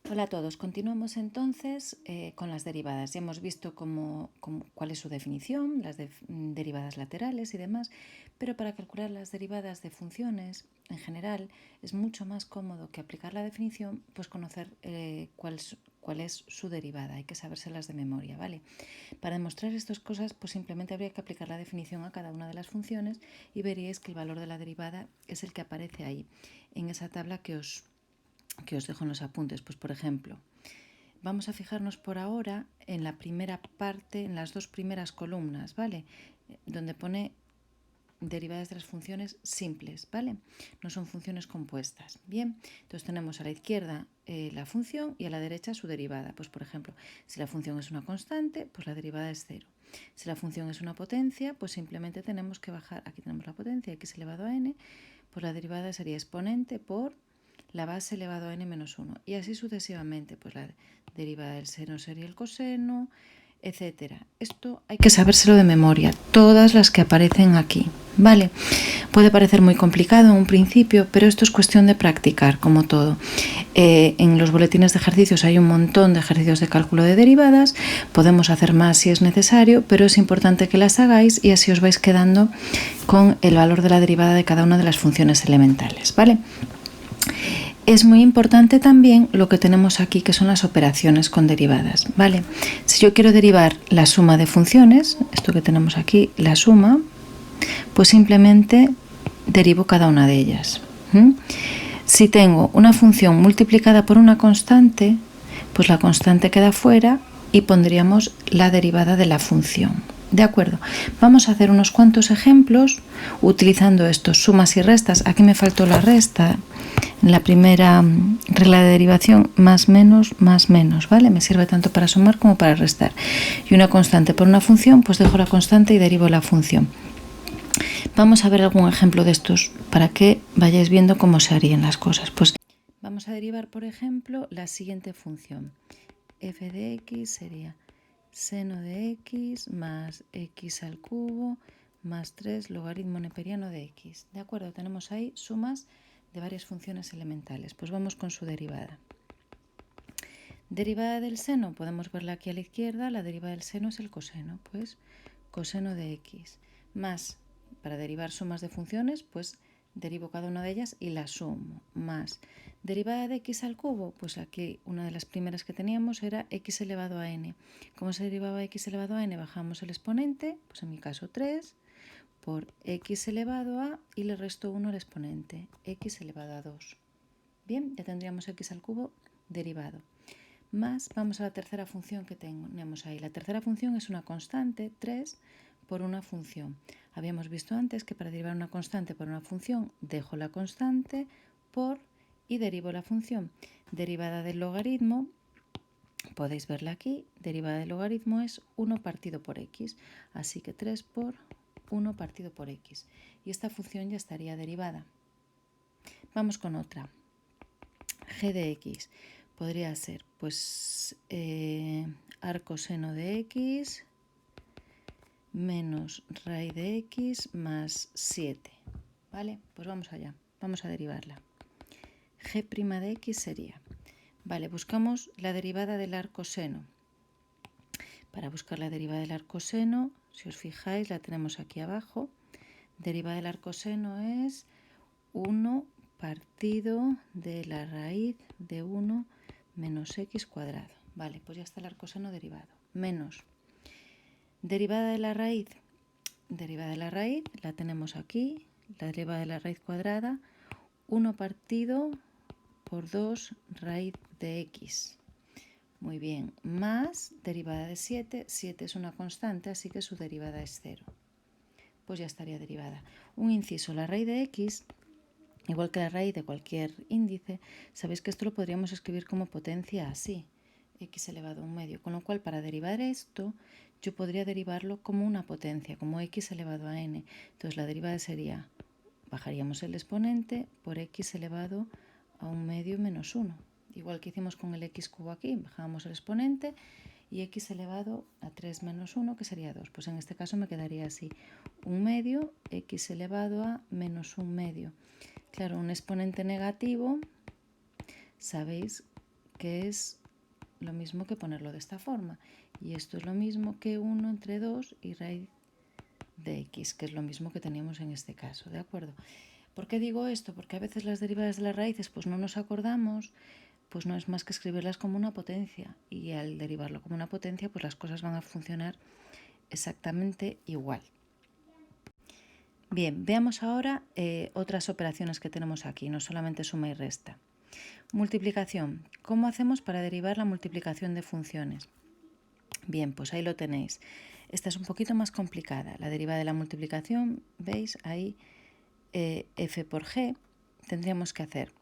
Hola a todos, continuamos entonces con las derivadas. Ya hemos visto cuál es su definición, las derivadas laterales y demás, pero para calcular las derivadas de funciones en general es mucho más cómodo que aplicar la definición, pues conocer cuál es su derivada, hay que sabérselas de memoria, ¿vale? Para demostrar estas cosas, pues simplemente habría que aplicar la definición a cada una de las funciones y veríais que el valor de la derivada es el que aparece ahí, en esa tabla que os dejo en los apuntes. Pues por ejemplo, vamos a fijarnos por ahora en la primera parte, en las dos primeras columnas, ¿vale? Donde pone derivadas de las funciones simples, ¿vale? No son funciones compuestas. Bien, entonces tenemos a la izquierda la función y a la derecha su derivada. Pues por ejemplo, si la función es una constante, pues la derivada es 0. Si la función es una potencia, pues simplemente tenemos que bajar, aquí tenemos la potencia, x elevado a n, pues la derivada sería exponente por la base elevado a n menos 1. Y así sucesivamente, pues la derivada del seno sería el coseno, etcétera. Esto hay que sabérselo de memoria, todas las que aparecen aquí, ¿vale? Puede parecer muy complicado en un principio, pero esto es cuestión de practicar, como todo. En los boletines de ejercicios hay un montón de ejercicios de cálculo de derivadas, podemos hacer más si es necesario, pero es importante que las hagáis y así os vais quedando con el valor de la derivada de cada una de las funciones elementales, ¿vale? Es muy importante también lo que tenemos aquí, que son las operaciones con derivadas, ¿vale? Si yo quiero derivar la suma de funciones, esto que tenemos aquí, la suma, pues simplemente derivo cada una de ellas. Si tengo una función multiplicada por una constante, pues la constante queda fuera y pondríamos la derivada de la función. ¿De acuerdo? Vamos a hacer unos cuantos ejemplos utilizando estos sumas y restas. Aquí me faltó la resta. En la primera regla de derivación, más, menos, ¿vale? Me sirve tanto para sumar como para restar. Y una constante por una función, pues dejo la constante y derivo la función. Vamos a ver algún ejemplo de estos para que vayáis viendo cómo se harían las cosas. Pues vamos a derivar, por ejemplo, la siguiente función. F de x sería seno de x más x al cubo más 3 logaritmo neperiano de x. ¿De acuerdo? Tenemos ahí sumas de varias funciones elementales. Pues vamos con su derivada. Derivada del seno, podemos verla aquí a la izquierda, la derivada del seno es el coseno, pues coseno de x, más, para derivar sumas de funciones, pues derivo cada una de ellas y la sumo, más. Derivada de x al cubo, pues aquí una de las primeras que teníamos era x elevado a n. ¿Cómo se derivaba x elevado a n? Bajamos el exponente, pues en mi caso 3, por x elevado a, y le resto 1 al exponente, x elevado a 2. Bien, ya tendríamos x al cubo derivado. Más, vamos a la tercera función que tenemos ahí. La tercera función es una constante, 3, por una función. Habíamos visto antes que para derivar una constante por una función, dejo la constante por y derivo la función. Derivada del logaritmo, podéis verla aquí, derivada del logaritmo es 1 partido por x. Así que 3 por 1 partido por x. Y esta función ya estaría derivada. Vamos con otra. G de x podría ser pues arcoseno de x menos raíz de x más 7. ¿Vale? Pues vamos allá, vamos a derivarla. G' de x sería, vale, buscamos la derivada del arcoseno. Para buscar la derivada del arcoseno, si os fijáis, la tenemos aquí abajo. Derivada del arcoseno es 1 partido de la raíz de 1 menos x cuadrado. Vale, pues ya está el arcoseno derivado. Menos derivada de la raíz. Derivada de la raíz la tenemos aquí. La derivada de la raíz cuadrada, 1 partido por 2 raíz de x. Muy bien, más derivada de 7. 7 es una constante, así que su derivada es 0. Pues ya estaría derivada. Un inciso, la raíz de x, igual que la raíz de cualquier índice, sabéis que esto lo podríamos escribir como potencia así, x elevado a un medio. Con lo cual, para derivar esto, yo podría derivarlo como una potencia, como x elevado a n. Entonces, la derivada sería, bajaríamos el exponente por x elevado a un medio menos 1. Igual que hicimos con el x cubo aquí, bajábamos el exponente y x elevado a 3 menos 1, que sería 2. Pues en este caso me quedaría así, un medio, x elevado a menos un medio. Claro, un exponente negativo, sabéis que es lo mismo que ponerlo de esta forma. Y esto es lo mismo que 1 entre 2 y raíz de x, que es lo mismo que teníamos en este caso, ¿de acuerdo? ¿Por qué digo esto? Porque a veces las derivadas de las raíces pues no nos acordamos, pues no es más que escribirlas como una potencia, y al derivarlo como una potencia pues las cosas van a funcionar exactamente igual. Bien, veamos ahora otras operaciones que tenemos aquí, no solamente suma y resta. Multiplicación. ¿Cómo hacemos para derivar la multiplicación de funciones? Bien, pues ahí lo tenéis. Esta es un poquito más complicada. La derivada de la multiplicación, ¿veis? Ahí f por g tendríamos que hacer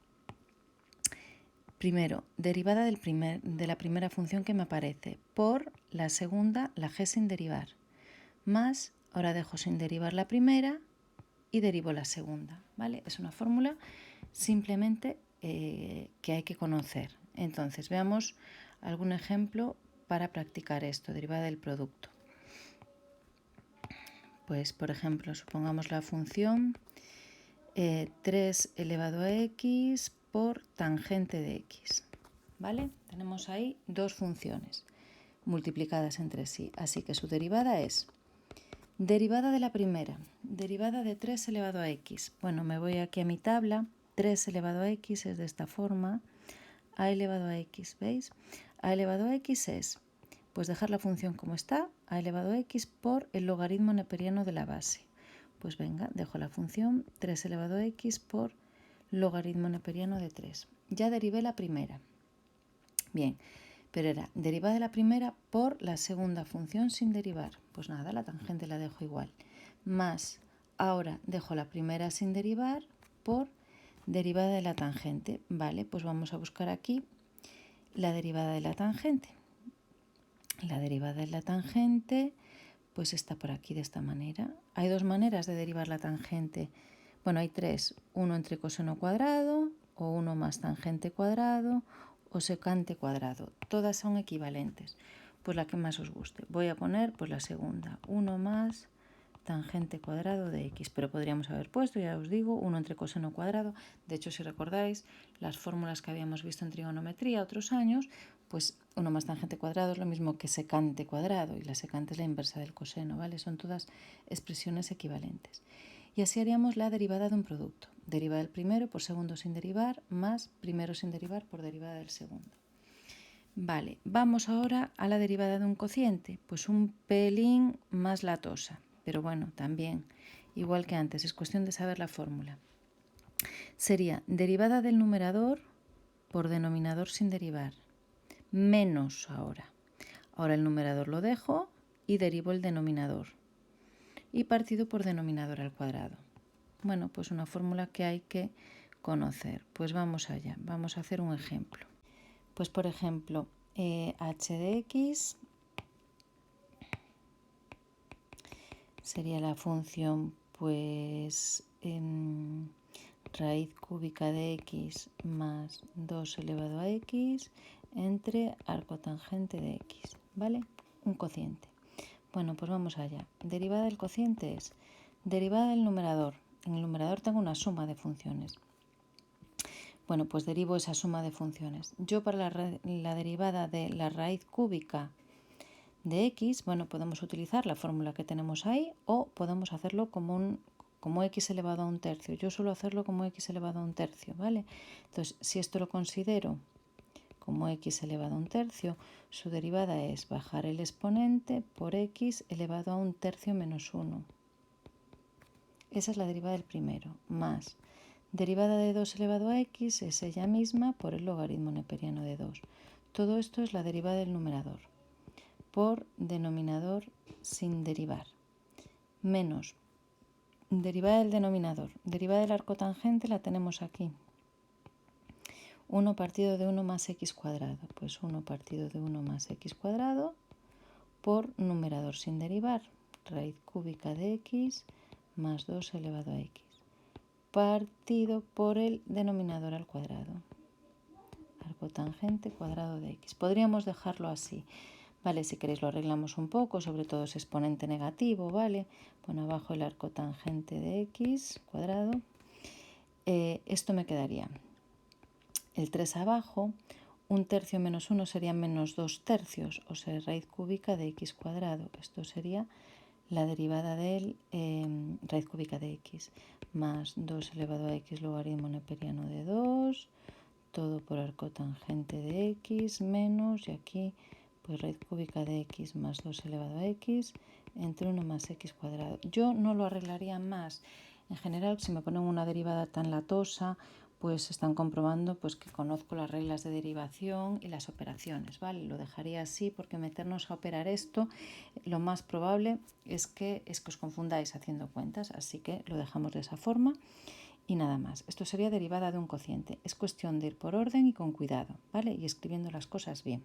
primero derivada de la primera función que me aparece por la segunda, la g sin derivar, más, ahora dejo sin derivar la primera y derivo la segunda, ¿vale? Es una fórmula simplemente que hay que conocer. Entonces, veamos algún ejemplo para practicar esto, derivada del producto. Pues, por ejemplo, supongamos la función 3 elevado a x por tangente de x, ¿vale? Tenemos ahí dos funciones multiplicadas entre sí, así que su derivada es derivada de la primera, derivada de 3 elevado a x. Bueno, me voy aquí a mi tabla, 3 elevado a x es de esta forma, a elevado a x, ¿veis? A elevado a x es, pues dejar la función como está, a elevado a x por el logaritmo neperiano de la base. Pues venga, dejo la función 3 elevado a x por logaritmo neperiano de 3. Ya derivé la primera. Bien, pero era derivada de la primera por la segunda función sin derivar. Pues nada, la tangente la dejo igual. Más, ahora dejo la primera sin derivar por derivada de la tangente. Vale, pues vamos a buscar aquí la derivada de la tangente. La derivada de la tangente pues está por aquí de esta manera. Hay dos maneras de derivar la tangente. Bueno, hay tres. 1 entre coseno cuadrado, o 1 más tangente cuadrado, o secante cuadrado. Todas son equivalentes. Pues la que más os guste. Voy a poner pues la segunda. 1 más tangente cuadrado de x. Pero podríamos haber puesto, ya os digo, 1 entre coseno cuadrado. De hecho, si recordáis las fórmulas que habíamos visto en trigonometría otros años, pues 1 más tangente cuadrado es lo mismo que secante cuadrado, y la secante es la inversa del coseno, ¿vale? Son todas expresiones equivalentes. Y así haríamos la derivada de un producto. Derivada del primero por segundo sin derivar, más primero sin derivar por derivada del segundo. Vale, vamos ahora a la derivada de un cociente. Pues un pelín más latosa, pero bueno, también, igual que antes, es cuestión de saber la fórmula. Sería derivada del numerador por denominador sin derivar, menos ahora. Ahora el numerador lo dejo y derivo el denominador. Y partido por denominador al cuadrado. Bueno, pues una fórmula que hay que conocer. Pues vamos allá, vamos a hacer un ejemplo. Pues por ejemplo, h de x sería la función pues raíz cúbica de x más 2 elevado a x entre arcotangente de x, ¿vale? Un cociente. Bueno, pues vamos allá. Derivada del cociente es derivada del numerador. En el numerador tengo una suma de funciones. Bueno, pues derivo esa suma de funciones. Yo para la derivada de la raíz cúbica de x, bueno, podemos utilizar la fórmula que tenemos ahí o podemos hacerlo como x elevado a un tercio. Yo suelo hacerlo como x elevado a un tercio, ¿vale? Entonces, si esto lo considero como x elevado a un tercio, su derivada es bajar el exponente por x elevado a un tercio menos 1. Esa es la derivada del primero, más derivada de 2 elevado a x es ella misma por el logaritmo neperiano de 2. Todo esto es la derivada del numerador por denominador sin derivar, menos derivada del denominador. Derivada del arcotangente la tenemos aquí. 1 partido de 1 más x cuadrado. Pues 1 partido de 1 más x cuadrado por numerador sin derivar. Raíz cúbica de x más 2 elevado a x. Partido por el denominador al cuadrado. Arcotangente cuadrado de x. Podríamos dejarlo así. Vale, si queréis lo arreglamos un poco, sobre todo es exponente negativo, ¿vale? Bueno, abajo el arcotangente de x cuadrado. Esto me quedaría el 3 abajo, 1 tercio menos 1 sería menos 2 tercios, o sea, raíz cúbica de x cuadrado. Esto sería la derivada del raíz cúbica de x, más 2 elevado a x logaritmo neperiano de 2, todo por arcotangente de x, menos, y aquí pues raíz cúbica de x más 2 elevado a x, entre 1 más x cuadrado. Yo no lo arreglaría más. En general, si me ponen una derivada tan latosa, pues están comprobando pues que conozco las reglas de derivación y las operaciones, ¿vale? Lo dejaría así porque meternos a operar esto, lo más probable es que os confundáis haciendo cuentas, así que lo dejamos de esa forma y nada más. Esto sería derivada de un cociente. Es cuestión de ir por orden y con cuidado, ¿vale? Y escribiendo las cosas bien.